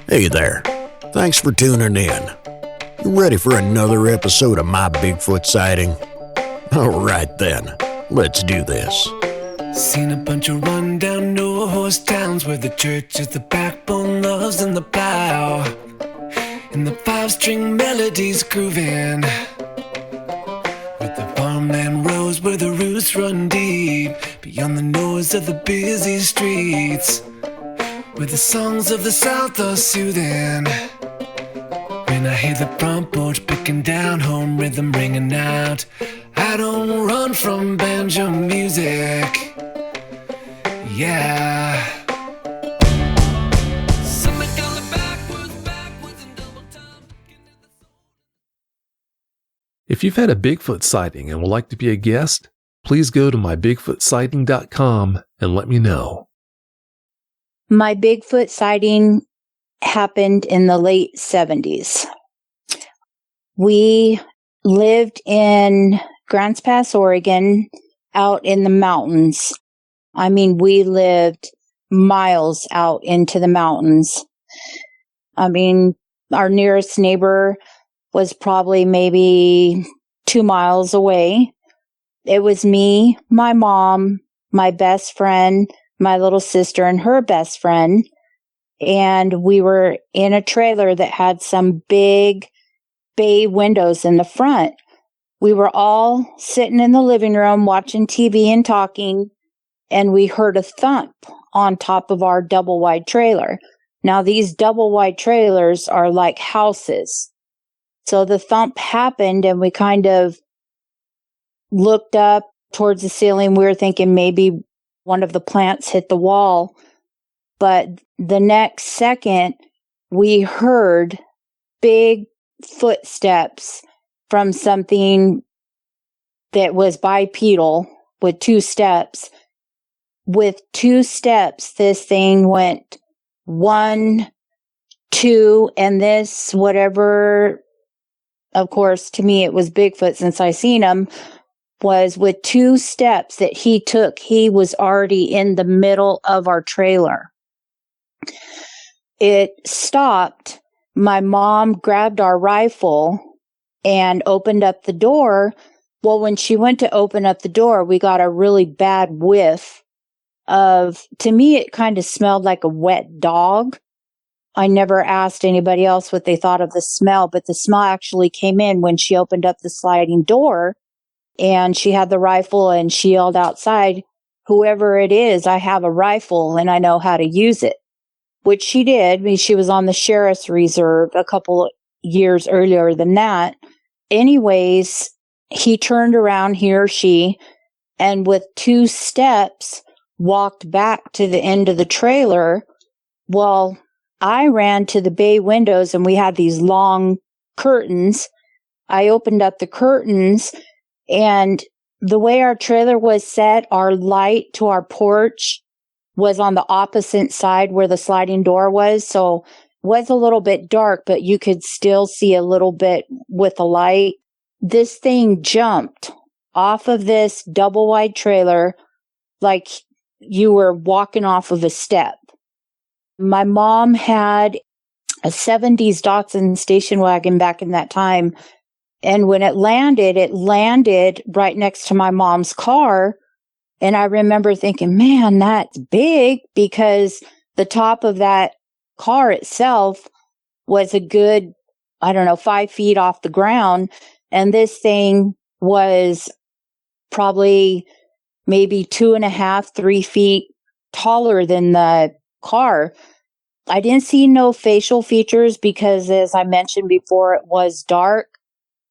Hey there. Thanks for tuning in. You ready for another episode of my Bigfoot sighting? Alright then, let's do this. Seen a bunch of rundown no-horse towns where the church is the backbone, love's in the plow, and the five-string melodies grooving, with the farmland rows where the roots run deep, beyond the noise of the busy streets, where the songs of the South are soothing. When I hear the front porch picking down, home rhythm ringing out, I don't run from banjo music. Yeah. If you've had a Bigfoot sighting and would like to be a guest, please go to mybigfootsighting.com and let me know. My Bigfoot sighting happened in the late 70s. We lived in Grants Pass, Oregon, out in the mountains. I mean, we lived miles out into the mountains. I mean, our nearest neighbor was probably maybe 2 miles away. It was me, my mom, my best friend, my little sister, and her best friend. And we were in a trailer that had some big bay windows in the front. We were all sitting in the living room watching TV and talking, and we heard a thump on top of our double wide trailer. Now, these double wide trailers are like houses. So the thump happened, and we kind of looked up towards the ceiling. We were thinking maybe one of the plants hit the wall. But the next second, we heard big footsteps from something that was bipedal with 2 steps. With 2 steps, this thing went 1, 2, and this, whatever, of course, to me, it was Bigfoot since I seen him, was with 2 steps that he took, he was already in the middle of our trailer. It stopped. My mom grabbed our rifle and opened up the door. Well, when she went to open up the door, we got a really bad whiff of, to me, it kind of smelled like a wet dog. I never asked anybody else what they thought of the smell, but the smell actually came in when she opened up the sliding door and she had the rifle and she yelled outside, "Whoever it is, I have a rifle and I know how to use it," which she did. I mean, she was on the sheriff's reserve a couple of years earlier than that. Anyways, he turned around, he or she, and with 2 steps, walked back to the end of the trailer. Well, I ran to the bay windows and we had these long curtains. I opened up the curtains, and the way our trailer was set, our light to our porch was on the opposite side where the sliding door was. So it was a little bit dark, but you could still see a little bit with the light. This thing jumped off of this double wide trailer like you were walking off of a step. My mom had a 70s Datsun station wagon back in that time. And when it landed right next to my mom's car. And I remember thinking, man, that's big, because the top of that car itself was a good, 5 feet off the ground. And this thing was probably maybe 2.5, 3 feet taller than the car. I didn't see no facial features because, as I mentioned before, it was dark,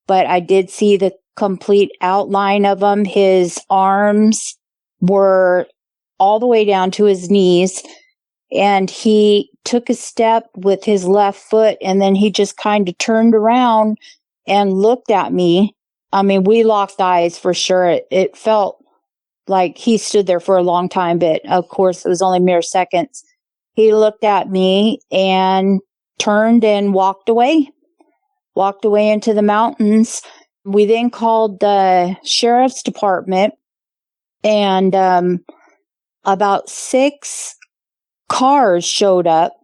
but I did see the complete outline of him. His arms were all the way down to his knees, and he took a step with his left foot, and then he just kind of turned around and looked at me. I mean, we locked eyes for sure. It felt like he stood there for a long time, but of course it was only mere seconds. He looked at me and turned and walked away into the mountains. We then called the sheriff's department, and about 6 cars showed up,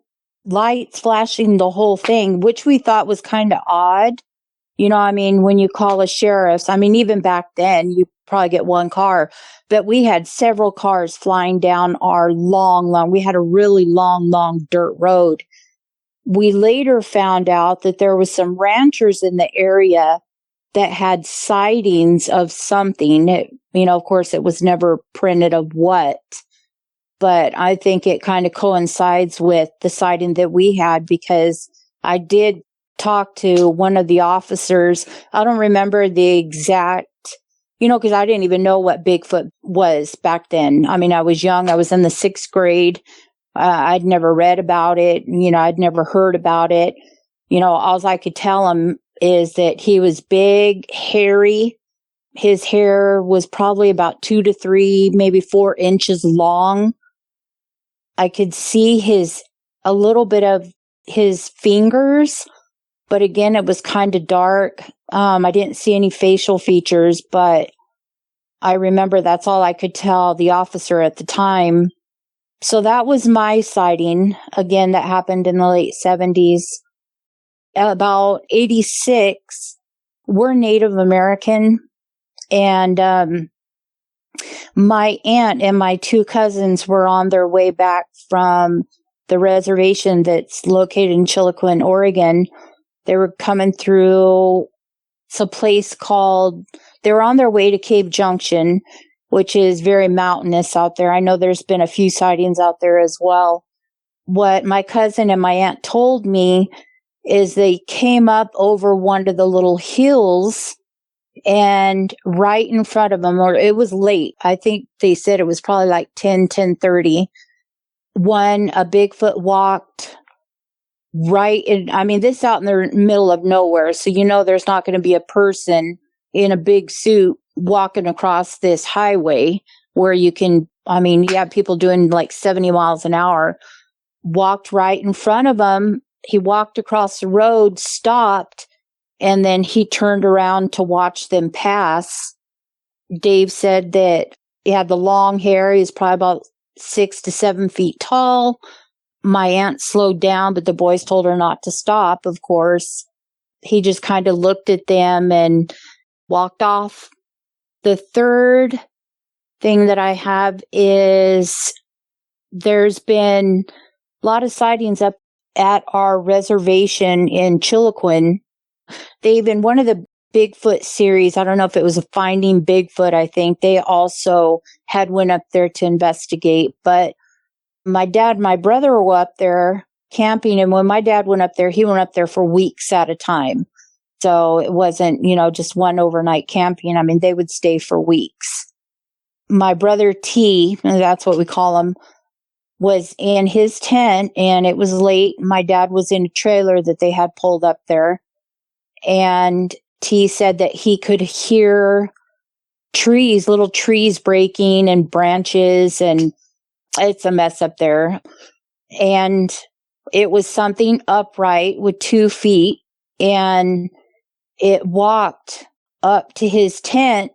lights flashing the whole thing, which we thought was kind of odd. When you call a sheriff's, even back then, you probably get one car, but we had several cars flying down our we had a really long dirt road. We later found out that there was some ranchers in the area that had sightings of something. Of course, it was never printed of what, but I think it kind of coincides with the sighting that we had, because I did talk to one of the officers. I don't remember the exact, because I didn't even know what Bigfoot was back then. I was young. I was in the 6th grade. I'd never read about it. I'd never heard about it. All I could tell him is that he was big, hairy. His hair was probably about 2 to 3, maybe 4 inches long. I could see a little bit of his fingers, but again, it was kind of dark. I didn't see any facial features, but I remember that's all I could tell the officer at the time. So that was my sighting. Again, that happened in the late 70s. About 86, we're Native American, and my aunt and my 2 cousins were on their way back from the reservation that's located in Chiloquin, Oregon. They were coming through a place they were on their way to Cave Junction, which is very mountainous out there. I know there's been a few sightings out there as well. What my cousin and my aunt told me is they came up over one of the little hills, and right in front of them, or it was late, I think they said it was probably like 10:30, when a Bigfoot walked right in. This out in the middle of nowhere, so there's not going to be a person in a big suit walking across this highway where you have people doing like 70 miles an hour. Walked right in front of him. He walked across the road, stopped, and then he turned around to watch them pass. Dave said that he had the long hair. He was probably about 6 to 7 feet tall. My aunt slowed down, but the boys told her not to stop, of course. He just kind of looked at them and walked off. The third thing that I have is there's been a lot of sightings up at our reservation in Chiloquin. They've been one of the Bigfoot series. I don't know if it was a Finding Bigfoot. I think they also went up there to investigate. But my dad and my brother were up there camping. And when my dad went up there, he went up there for weeks at a time. So it wasn't, just one overnight camping. They would stay for weeks. My brother T, that's what we call him, was in his tent, and it was late. My dad was in a trailer that they had pulled up there. And T said that he could hear little trees breaking and branches, and it's a mess up there. And it was something upright with 2 feet, and it walked up to his tent,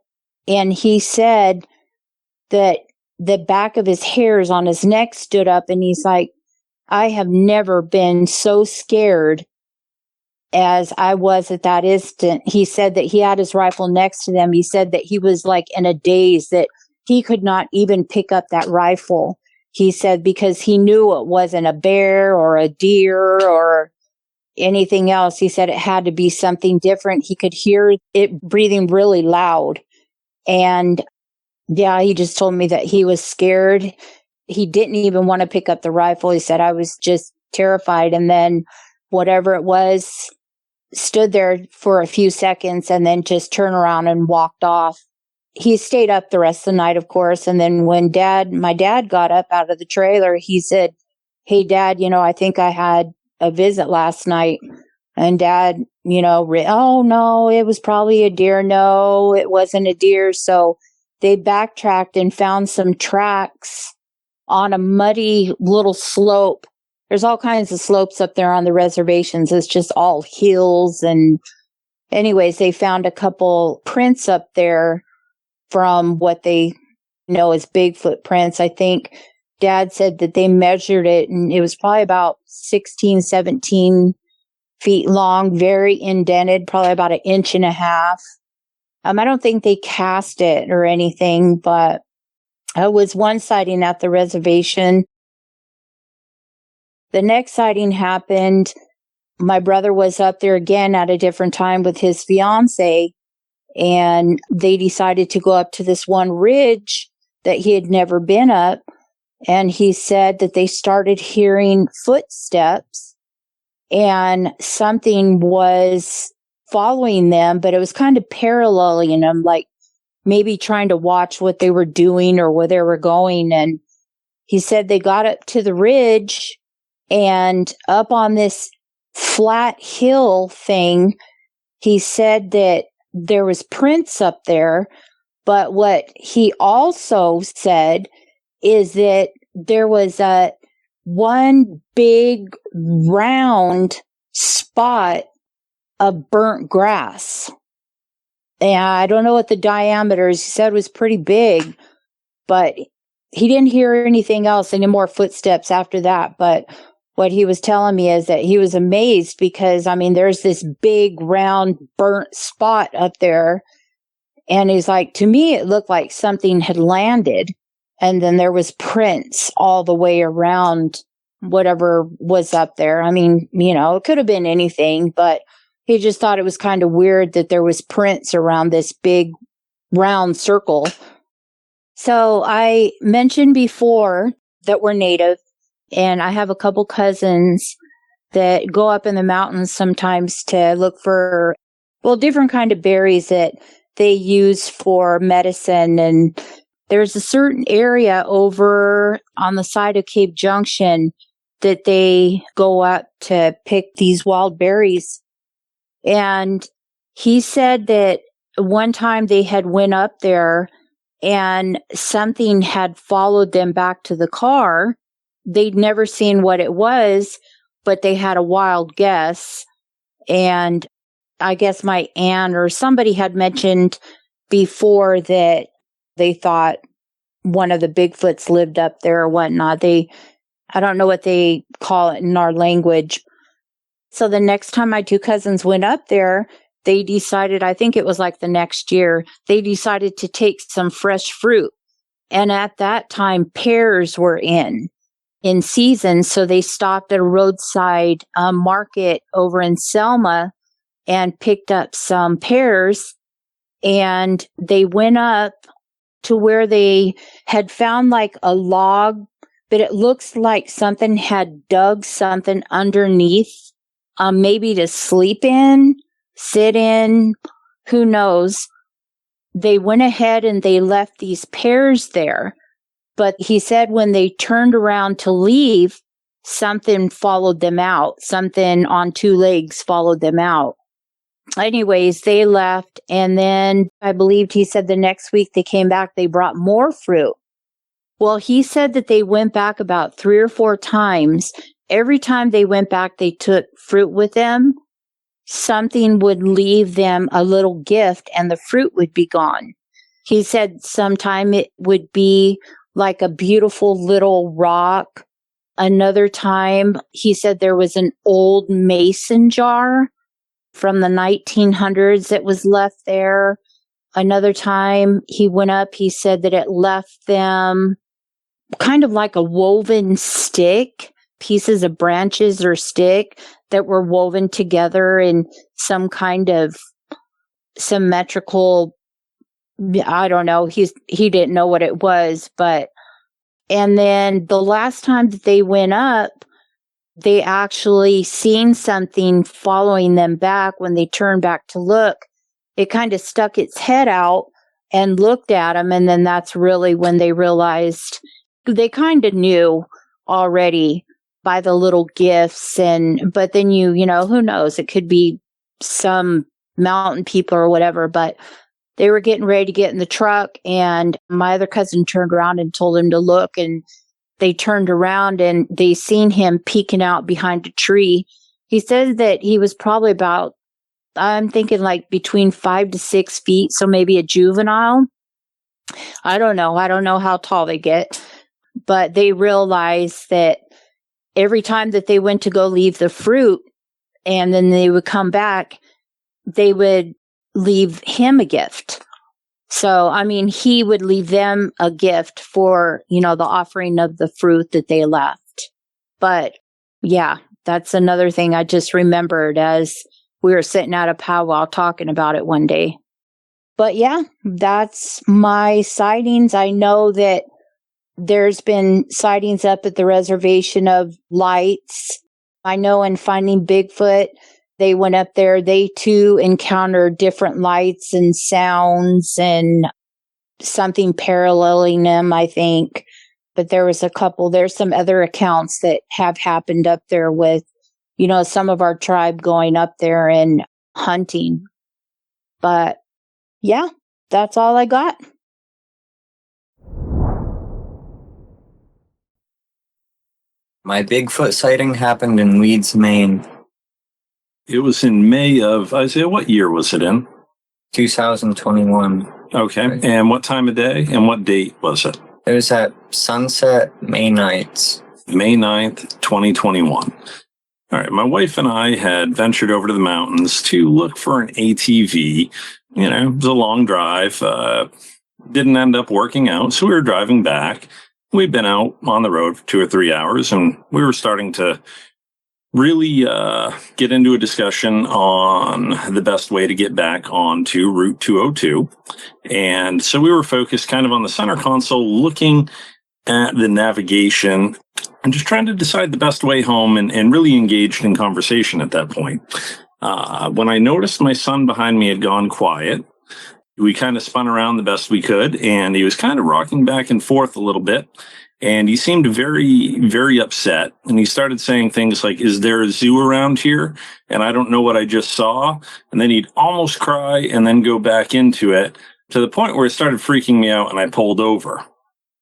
and he said that the back of his hairs on his neck stood up, and he's like, I have never been so scared as I was at that instant. He said that he had his rifle next to them. He said that he was like in a daze, that he could not even pick up that rifle. He said because he knew it wasn't a bear or a deer or anything else. He said it had to be something different. He could hear it breathing really loud. And yeah, he just told me that he was scared. He didn't even want to pick up the rifle. He said, I was just terrified. And then whatever it was, stood there for a few seconds and then just turned around and walked off. He stayed up the rest of the night, of course. And then when my dad got up out of the trailer, he said, hey, Dad, I think I had a visit last night. And Dad, oh, no, it was probably a deer. No, it wasn't a deer. So they backtracked and found some tracks on a muddy little slope. There's all kinds of slopes up there on the reservations. It's just all hills. And anyways, they found a couple prints up there from what they know as Bigfoot prints. I think Dad said that they measured it and it was probably about 16, 17 feet long, very indented, probably about 1.5 inches. I don't think they cast it or anything, but it was one sighting at the reservation. The next sighting happened. My brother was up there again at a different time with his fiance, and they decided to go up to this one ridge that he had never been up. And he said that they started hearing footsteps and something was following them, but it was kind of paralleling them, like maybe trying to watch what they were doing or where they were going. And he said they got up to the ridge and up on this flat hill thing, he said that there was prints up there. But what he also said is that there was one big round spot of burnt grass. And I don't know what the diameter is. He said it was pretty big, but he didn't hear anything else, any more footsteps after that. But what he was telling me is that he was amazed because, there's this big round burnt spot up there. And he's like, to me, it looked like something had landed. And then there was prints all the way around whatever was up there. It could have been anything, but he just thought it was kind of weird that there was prints around this big round circle. So I mentioned before that we're native, and I have a couple cousins that go up in the mountains sometimes to look for, different kind of berries that they use for medicine. And there's a certain area over on the side of Cape Junction that they go up to pick these wild berries. And he said that one time they had went up there and something had followed them back to the car. They'd never seen what it was, but they had a wild guess. And I guess my aunt or somebody had mentioned before that they thought one of the Bigfoots lived up there or whatnot. I don't know what they call it in our language. So the next time my two cousins went up there, they decided, I think it was like the next year, they decided to take some fresh fruit. And at that time, pears were in season. So they stopped at a roadside market over in Selma and picked up some pears. And they went up to where they had found like a log, but it looks like something had dug something underneath, maybe to sleep in, sit in, who knows. They went ahead and they left these pears there. But he said when they turned around to leave, something followed them out. Something on two legs followed them out. Anyways, they left. And then I believed he said the next week they came back, they brought more fruit. Well, he said that they went back about 3 or 4 times. Every time they went back, they took fruit with them. Something would leave them a little gift and the fruit would be gone. He said sometime it would be like a beautiful little rock. Another time, he said there was an old mason jar from the 1900s that was left there. Another time he went up, he said that it left them kind of like a woven stick, pieces of branches or stick that were woven together in some kind of symmetrical, I don't know, he didn't know what it was, but, and then the last time that they went up, they actually seen something following them back. When they turned back to look, it kind of stuck its head out and looked at them. And then that's really when they realized they kind of knew already by the little gifts. But then you know, who knows? It could be some mountain people or whatever, but they were getting ready to get in the truck. And my other cousin turned around and told him to look, and they turned around and they seen him peeking out behind a tree. He said that he was probably about, I'm thinking like between 5 to 6 feet. So maybe a juvenile. I don't know. I don't know how tall they get, but they realized that every time that they went to go leave the fruit and then they would come back, they would leave him a gift. So, I mean, he would leave them a gift for, the offering of the fruit that they left. But yeah, that's another thing I just remembered as we were sitting at a powwow talking about it one day. But yeah, that's my sightings. I know that there's been sightings up at the reservation of lights. I know in Finding Bigfoot, they went up there. They too encountered different lights and sounds and something paralleling them, I think. But there's some other accounts that have happened up there with, some of our tribe going up there and hunting. But yeah, that's all I got. My Bigfoot sighting happened in Leeds, Maine. It was in May of, Isaiah, what year was it in? 2021. Okay. And what time of day and what date was it? It was at sunset, May 9th. May 9th, 2021. All right. My wife and I had ventured over to the mountains to look for an ATV. It was a long drive. Didn't end up working out. So we were driving back. We'd been out on the road for 2 or 3 hours, and we were starting to really get into a discussion on the best way to get back onto Route 202. And so we were focused kind of on the center console, looking at the navigation and just trying to decide the best way home, and really engaged in conversation at that point. When I noticed my son behind me had gone quiet, we kind of spun around the best we could, and he was kind of rocking back and forth a little bit. And he seemed very, very upset. And he started saying things like, "Is there a zoo around here? And I don't know what I just saw." And then he'd almost cry and then go back into it, to the point where it started freaking me out, and I pulled over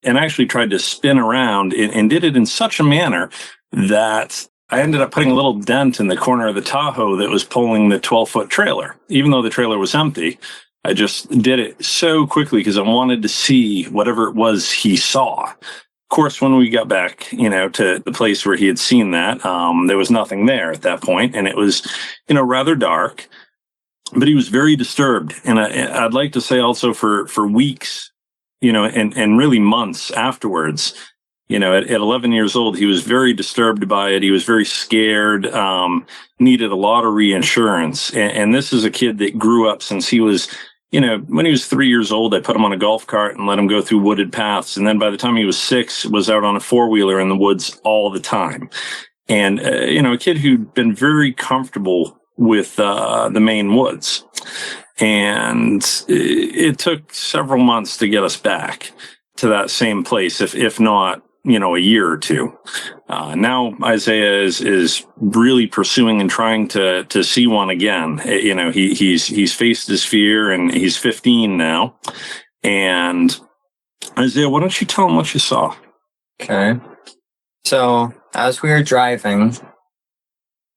and actually tried to spin around, and did it in such a manner that I ended up putting a little dent in the corner of the Tahoe that was pulling the 12-foot trailer. Even though the trailer was empty, I just did it so quickly because I wanted to see whatever it was he saw. Of course, when we got back, to the place where he had seen that, there was nothing there at that point, and it was, rather dark. But he was very disturbed, and I'd like to say also for weeks, and really months afterwards. At 11 years old, he was very disturbed by it. He was very scared, needed a lot of reinsurance, and this is a kid that grew up since he was. When he was 3 years old, I put him on a golf cart and let him go through wooded paths. And then by the time he was 6, was out on a 4-wheeler in the woods all the time. And, a kid who'd been very comfortable with the Maine woods. And it took several months to get us back to that same place, if not, a year or two. Now Isaiah is really pursuing and trying to see one again. He's faced his fear, and he's 15 now. And Isaiah, why don't you tell him what you saw? Okay. So as we were driving,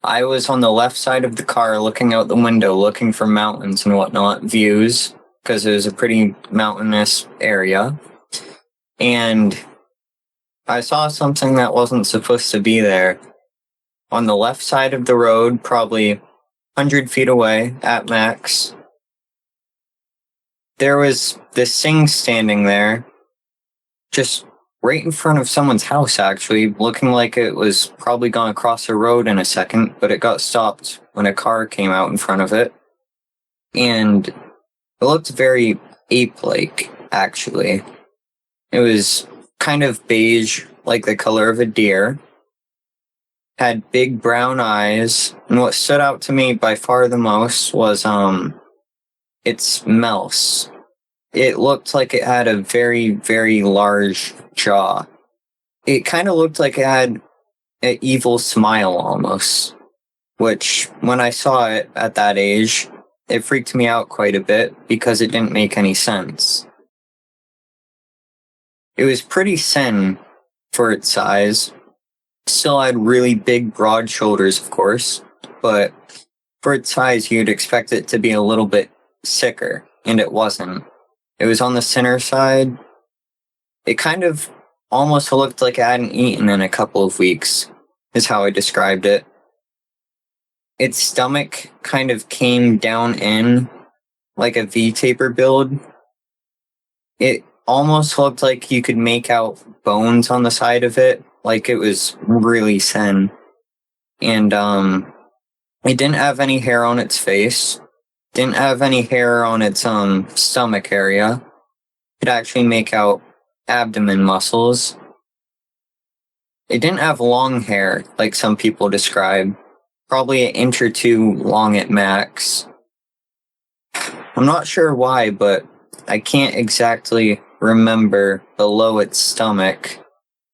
I was on the left side of the car looking out the window, looking for mountains and whatnot, views, because it was a pretty mountainous area. And I saw something that wasn't supposed to be there. On the left side of the road, probably 100 feet away at max, there was this thing standing there, just right in front of someone's house, actually, looking like it was probably going to cross a road in a second, but it got stopped when a car came out in front of it. And it looked very ape-like, actually. It was kind of beige, like the color of a deer, had big brown eyes, and what stood out to me by far the most was its mouth. It looked like it had a very, very large jaw. It kind of looked like it had an evil smile almost, which when I saw it at that age, it freaked me out quite a bit because it didn't make any sense. It was pretty thin for its size. Still had really big, broad shoulders, of course, but for its size, you'd expect it to be a little bit sicker, and it wasn't. It was on the center side. It kind of almost looked like I hadn't eaten in a couple of weeks, is how I described it. Its stomach kind of came down in like a V-taper build. It almost looked like you could make out bones on the side of it, like it was really thin. And it didn't have any hair on its face, didn't have any hair on its stomach area. Could actually make out abdomen muscles. It didn't have long hair like some people describe, probably an inch or two long at max. I'm not sure why, but I can't exactly remember below its stomach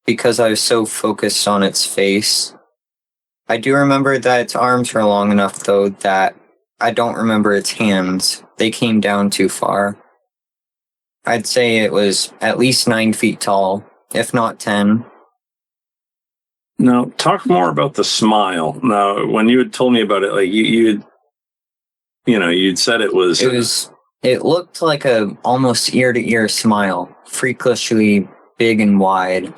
because I was so focused on its face. I do remember that its arms were long enough, though, that I don't remember its hands. They came down too far. I'd say it was at least 9 feet tall, if not 10. Now, talk more about the smile. Now, when you had told me about it, like you'd said it was. It looked like a almost ear to ear smile, freakishly big and wide.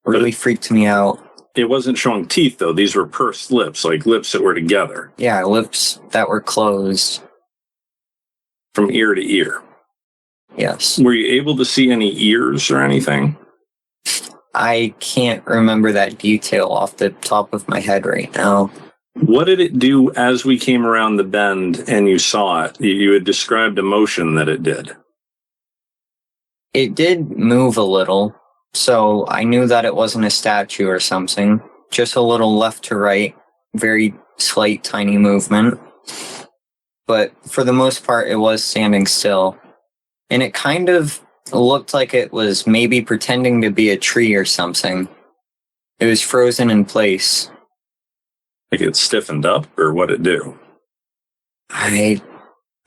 Really freaked me out. It wasn't showing teeth, though. These were pursed lips, like lips that were together. Yeah, lips that were closed. From ear to ear. Yes. Were you able to see any ears or anything? I can't remember that detail off the top of my head right now. What did it do as we came around the bend and you saw it? You had described a motion that it did. It did move a little, so I knew that it wasn't a statue or something. Just a little left to right, very slight, tiny movement. But for the most part, it was standing still. And it kind of looked like it was maybe pretending to be a tree or something. It was frozen in place. Like it stiffened up, or what it do? I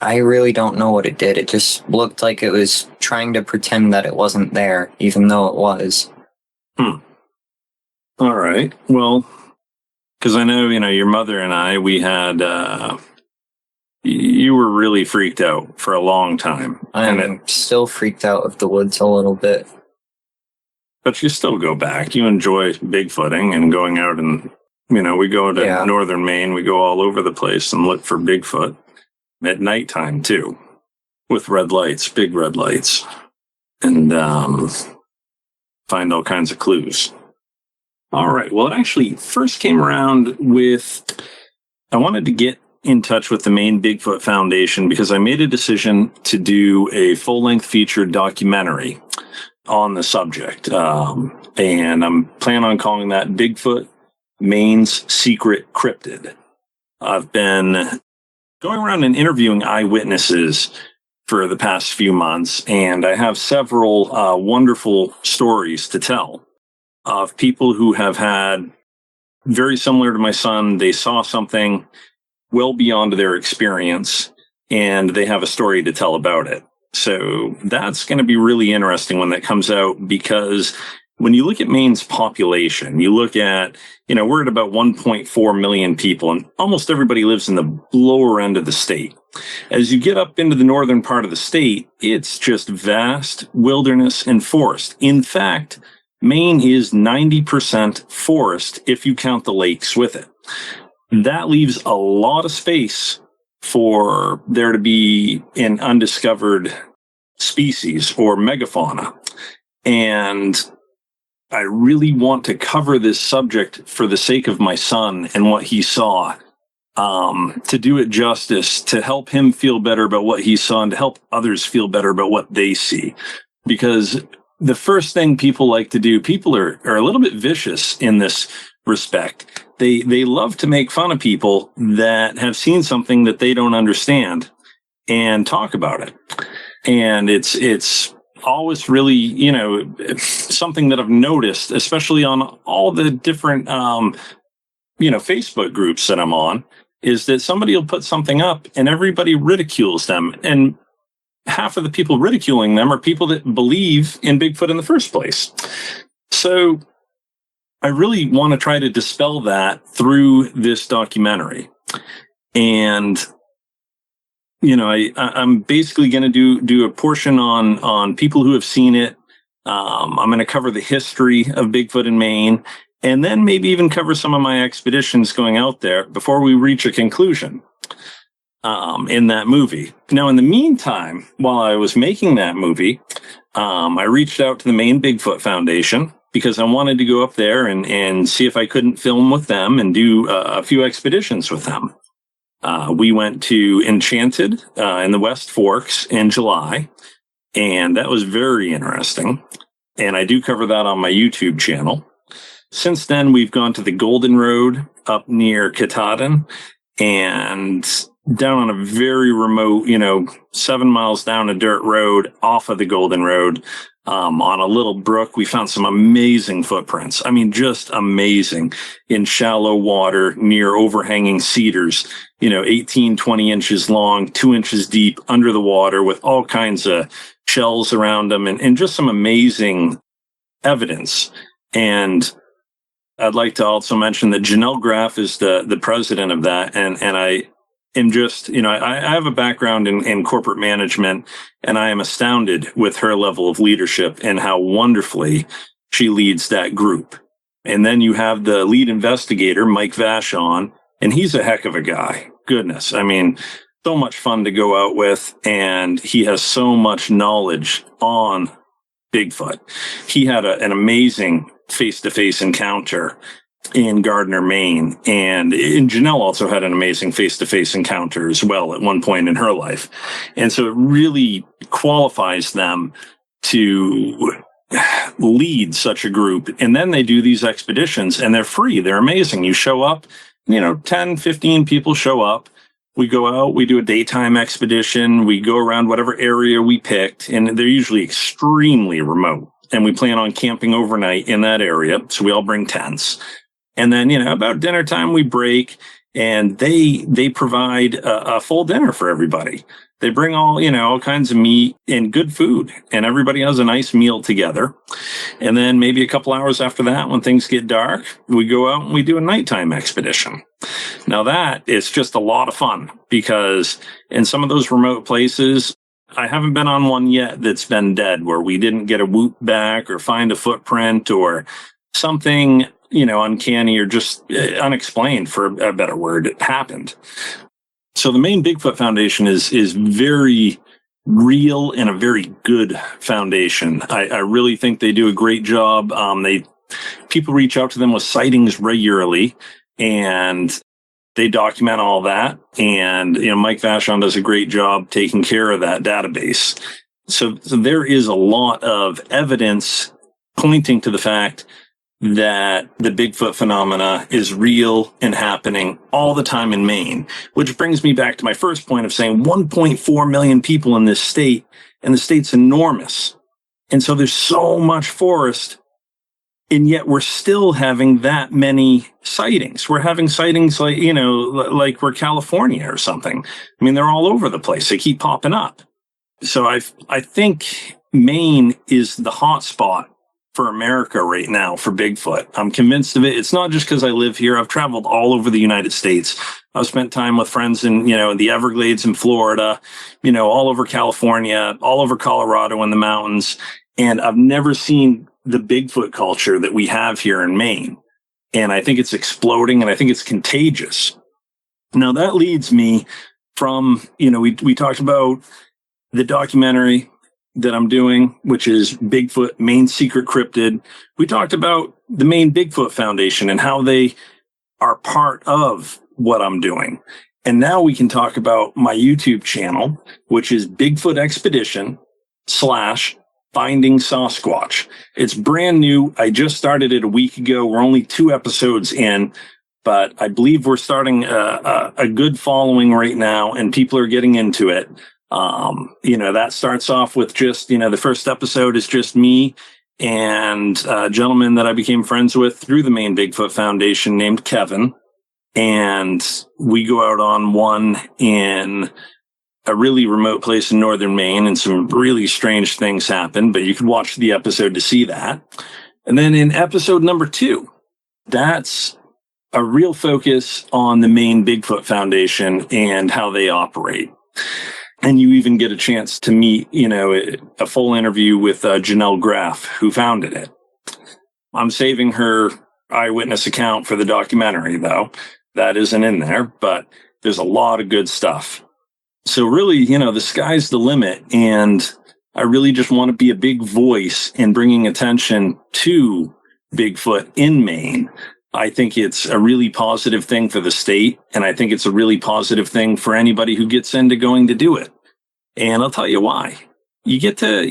really don't know what it did. It just looked like it was trying to pretend that it wasn't there, even though it was. All right. Well, because I know, your mother and I, we had, you were really freaked out for a long time. I'm still freaked out of the woods a little bit. But you still go back. You enjoy Bigfooting and going out and, we go to northern Maine. We go all over the place and look for Bigfoot at nighttime, too, with red lights, big red lights, and find all kinds of clues. All right. Well, it actually first came around with, I wanted to get in touch with the Maine Bigfoot Foundation because I made a decision to do a full-length feature documentary on the subject. And I'm planning on calling that Bigfoot, Maine's Secret Cryptid. I've been going around and interviewing eyewitnesses for the past few months, and I have several wonderful stories to tell of people who have had, very similar to my son, they saw something well beyond their experience, and they have a story to tell about it. So that's going to be really interesting when that comes out, because when you look at Maine's population, you look at, we're at about 1.4 million people, and almost everybody lives in the lower end of the state. As you get up into the northern part of the state, it's just vast wilderness and forest. In fact, Maine is 90% forest if you count the lakes with it. That leaves a lot of space for there to be an undiscovered species or megafauna. And I really want to cover this subject for the sake of my son and what he saw, to do it justice, to help him feel better about what he saw and to help others feel better about what they see. Because the first thing people like to do, people are a little bit vicious in this respect. They love to make fun of people that have seen something that they don't understand and talk about it. And it's always really, something that I've noticed, especially on all the different, Facebook groups that I'm on, is that somebody will put something up and everybody ridicules them. And half of the people ridiculing them are people that believe in Bigfoot in the first place. So I really want to try to dispel that through this documentary. And I'm basically going to do a portion on people who have seen it, I'm going to cover the history of Bigfoot in Maine, and then maybe even cover some of my expeditions going out there before we reach a conclusion in that movie. Now, in the meantime, while I was making that movie, I reached out to the Maine Bigfoot Foundation because I wanted to go up there and see if I couldn't film with them and do a few expeditions with them. We went to Enchanted in the West Forks in July, and that was very interesting. And I do cover that on my YouTube channel. Since then, we've gone to the Golden Road up near Katahdin and down on a very remote, 7 miles down a dirt road off of the Golden Road, on a little brook. We found some amazing footprints. I mean, just amazing, in shallow water near overhanging cedars, 18, 20 inches long, 2 inches deep under the water with all kinds of shells around them and just some amazing evidence. And I'd like to also mention that Janelle Graff is the president of that. And I am just, I have a background in corporate management, and I am astounded with her level of leadership and how wonderfully she leads that group. And then you have the lead investigator, Mike Vachon, and he's a heck of a guy. Goodness. I mean, so much fun to go out with, and he has so much knowledge on Bigfoot. He had an amazing face-to-face encounter in Gardner, Maine, and Janelle also had an amazing face-to-face encounter as well at one point in her life. And so it really qualifies them to lead such a group. And then they do these expeditions, and they're free. They're amazing. You show up, 10, 15 people show up. We go out, we do a daytime expedition, we go around whatever area we picked, and they're usually extremely remote. And we plan on camping overnight in that area, so we all bring tents. And then, about dinner time, we break, and they provide a full dinner for everybody. They bring all kinds of meat and good food, and everybody has a nice meal together. And then maybe a couple hours after that, when things get dark, we go out and we do a nighttime expedition. Now that is just a lot of fun, because in some of those remote places, I haven't been on one yet that's been dead, where we didn't get a whoop back or find a footprint or something, uncanny or just unexplained, for a better word, happened. So the Maine Bigfoot Foundation is very real and a very good foundation. I really think they do a great job. People reach out to them with sightings regularly, and they document all that. And Mike Vachon does a great job taking care of that database. So there is a lot of evidence pointing to the fact that the Bigfoot phenomena is real and happening all the time in Maine, which brings me back to my first point of saying 1.4 million people in this state, and the state's enormous. And so there's so much forest, and yet we're still having that many sightings. We're having sightings like we're California or something. I mean, they're all over the place. They keep popping up. So I think Maine is the hot spot for America right now for Bigfoot. I'm convinced of it. It's not just because I live here. I've traveled all over the United States. I've spent time with friends in, the Everglades in Florida, all over California, all over Colorado in the mountains. And I've never seen the Bigfoot culture that we have here in Maine. And I think it's exploding, and I think it's contagious. Now that leads me from, we talked about the documentary that I'm doing, which is Bigfoot, Maine Secret Cryptid. We talked about the Maine Bigfoot Foundation and how they are part of what I'm doing. And now we can talk about my YouTube channel, which is Bigfoot Expedition / Finding Sasquatch. It's brand new. I just started it a week ago. We're only 2 episodes in, but I believe we're starting a good following right now, and people are getting into it. That starts off with just, the first episode is just me and a gentleman that I became friends with through the Maine Bigfoot Foundation named Kevin. And we go out on one in a really remote place in northern Maine, and some really strange things happen, but you can watch the episode to see that. And then in episode number 2, that's a real focus on the Maine Bigfoot Foundation and how they operate. And you even get a chance to meet, a full interview with Janelle Graff, who founded it. I'm saving her eyewitness account for the documentary, though. That isn't in there, but there's a lot of good stuff. So really, the sky's the limit. And I really just want to be a big voice in bringing attention to Bigfoot in Maine. I think it's a really positive thing for the state, and I think it's a really positive thing for anybody who gets into going to do it. And I'll tell you why. You get to,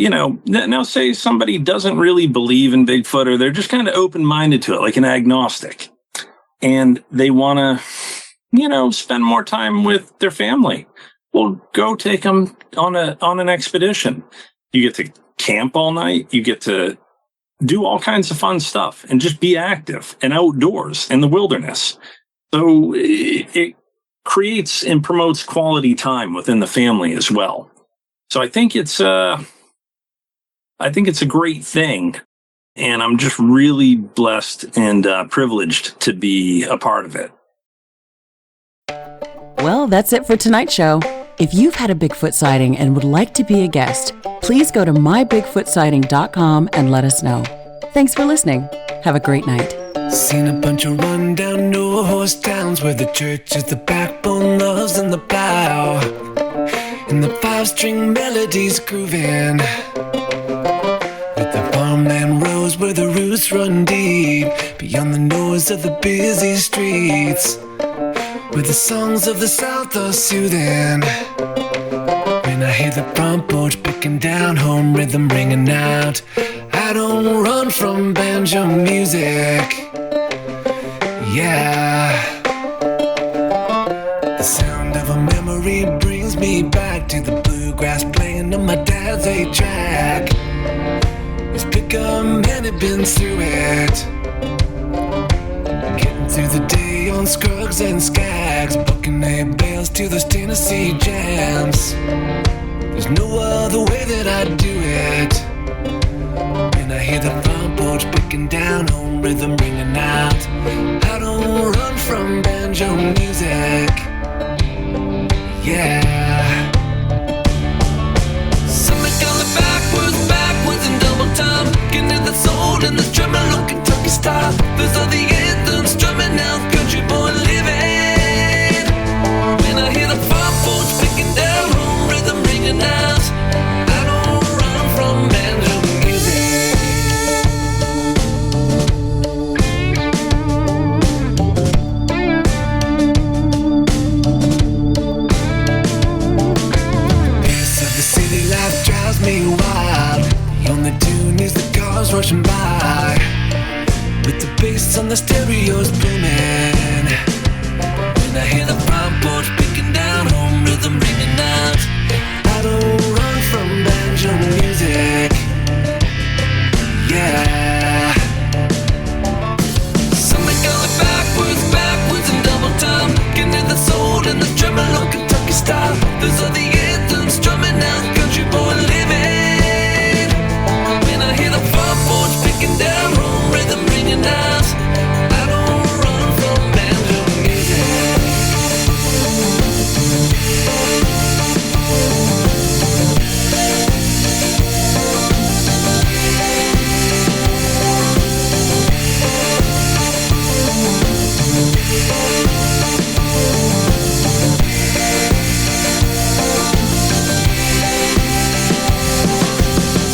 now say somebody doesn't really believe in Bigfoot, or they're just kind of open-minded to it, like an agnostic, and they want to, spend more time with their family. Well, go take them on an expedition. You get to camp all night. You get to do all kinds of fun stuff and just be active and outdoors in the wilderness. So it creates and promotes quality time within the family as well. So I think it's a great thing, and I'm just really blessed and privileged to be a part of it. Well, that's it for tonight's show. If you've had a Bigfoot sighting and would like to be a guest, please go to mybigfootsighting.com and let us know. Thanks for listening. Have a great night. Seen a bunch of rundown, no-horse towns where the church is the backbone, loves and the plow, and the five-string melodies grooving, with the farmland rows where the roots run deep, beyond the noise of the busy streets, where the songs of the South are soothing. When I hear the front porch picking down, home rhythm ringing out, I don't run from banjo music. Yeah. The sound of a memory brings me back to the bluegrass playing on my dad's 8-track. His pickup man had been through it, getting through the day on Scruggs and Skags, bucking hay bales to those Tennessee jams. There's no other way that I'd do it. When I hear the front porch picking down, home rhythm ringing out, I don't run from banjo music. Yeah. Something coming backwards in double time, looking at the soul and the drumming, look Kentucky style. Those are the anthems strumming out, country boy living. When I hear the front porch picking down, home rhythm ringing out, I don't run from banjo music. Pace of the city life drives me wild. The only tune is the cars rushing by, with the bass on the stereos booming. When I hear the front porch picking down, home rhythm ringing out, I don't run from banjo music. Yeah. Something going backwards in double time, looking at the soul and the tremolo Kentucky style. Those are the anthems strumming out, country boy living. When I hear the front porch picking down, home rhythm ringing out, I don't run from banjo music.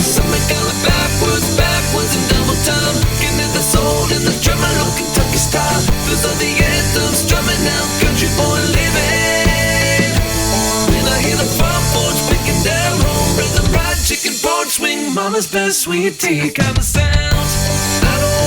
Something going backwards in double time, looking at the soul and the tremolo Kentucky style. Those are the anthems strumming out, country boy living. When I hear the front porch picking down, home rhythm, fried chicken, pork swing, mama's best sweet tea kind of sounds, I don't